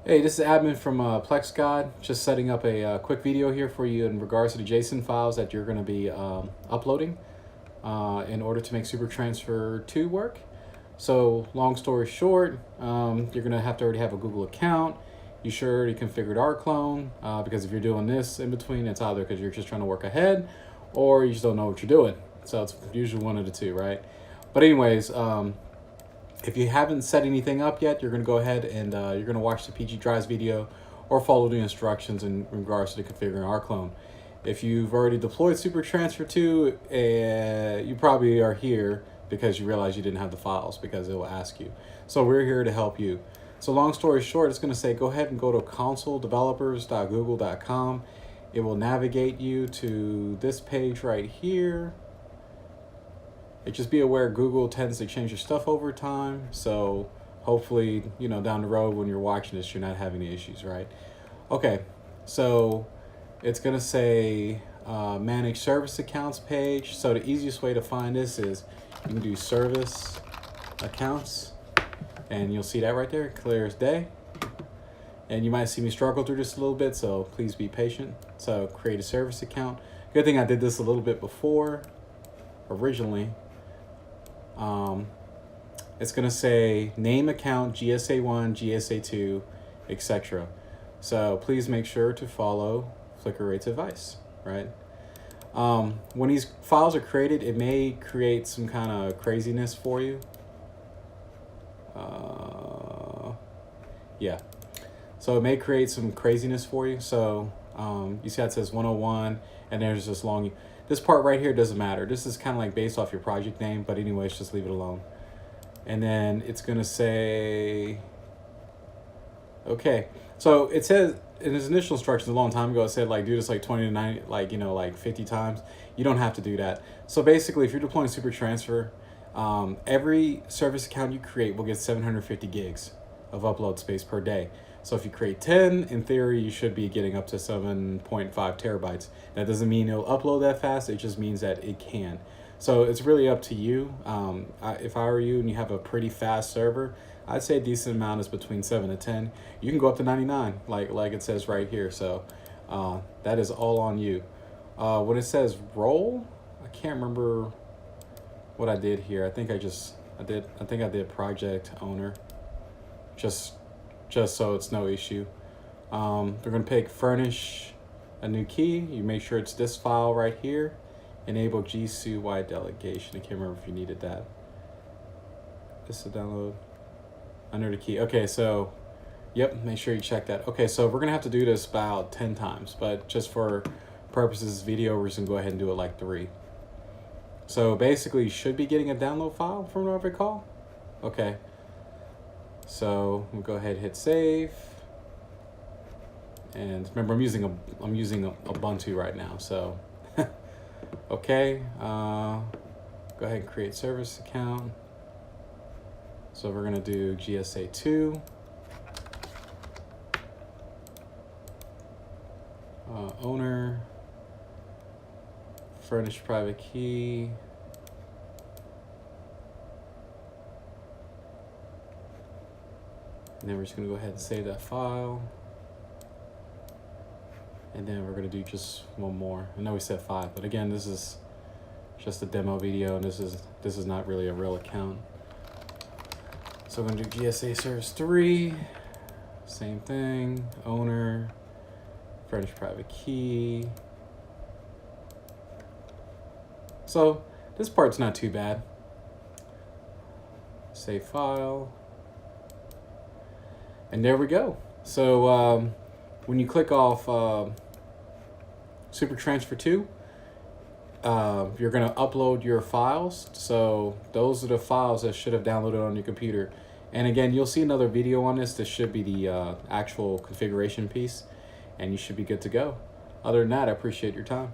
Hey, this is Admin from PlexGuide. Just setting up a quick video here for you in regards to the JSON files that you're going to be uploading in order to make SuperTransfer2 work. So, long story short, you're going to have to already have a Google account. You should already configured our clone because if you're doing this in between, it's either because you're just trying to work ahead or you just don't know what you're doing. So it's usually one of the two, right? But anyways, if you haven't set anything up yet, you're going to go ahead and you're going to watch the PG Drives video or follow the instructions in regards to configuring our clone. If you've already deployed SuperTransfer2, you probably are here because you realize you didn't have the files because it will ask you. So we're here to help you. So long story short, it's going to say go ahead and go to consoledevelopers.google.com. It will navigate you to this page right here. Just be aware Google tends to change your stuff over time, so hopefully, down the road when you're watching this, you're not having any issues, right? Okay, so it's gonna say manage service accounts page. So the easiest way to find this is you can do service accounts, and you'll see that right there, clear as day. And you might see me struggle through this a little bit, so please be patient. So create a service account. Good thing I did this a little bit before, originally. It's going to say name account, GSA1, GSA2, etc. So please make sure to follow Flickr Rate's advice, right? When these files are created, it may create some kind of craziness for you. Yeah. So it may create some craziness for you. So you see how it says 101 and there's this long... This part right here doesn't matter. This is kind of like based off your project name, but anyways, just leave it alone. And then it's gonna say, okay. So it says in its initial instructions a long time ago, it said like do this like 20 to 90, like 50 times. You don't have to do that. So basically, if you're deploying SuperTransfer, every service account you create will get 750 gigs of upload space per day. So if you create 10, in theory, you should be getting up to 7.5 terabytes. That doesn't mean it'll upload that fast. It just means that it can. So it's really up to you. If I were you and you have a pretty fast server, I'd say a decent amount is between 7 to 10. You can go up to 99, like it says right here. So that is all on you. When it says role, I can't remember what I did here. I think I did project owner. Just so it's no issue. They're going to pick furnish a new key. You make sure it's this file right here. Enable GSU-wide delegation. I can't remember if you needed that. This is download under the key. Okay, so yep, make sure you check that. Okay, so we're going to have to do this about 10 times, but just for purposes of this video, we're just going to go ahead and do it like 3. So basically, you should be getting a download file from what I recall. Okay. So we'll go ahead and hit save. And remember, I'm using Ubuntu right now. So okay, go ahead and create service account. So we're gonna do GSA2. Owner, furnish private key. And then we're just gonna go ahead and save that file. And then we're gonna do just one more. I know we said 5, but again, this is just a demo video, and this is not really a real account. So I'm gonna do GSA service 3, same thing, owner, furnish private key. So this part's not too bad. Save file. And there we go. So when you click off SuperTransfer2, you're going to upload your files. So those are the files that should have downloaded on your computer. And again, you'll see another video on this. This should be the actual configuration piece, and you should be good to go. Other than that, I appreciate your time.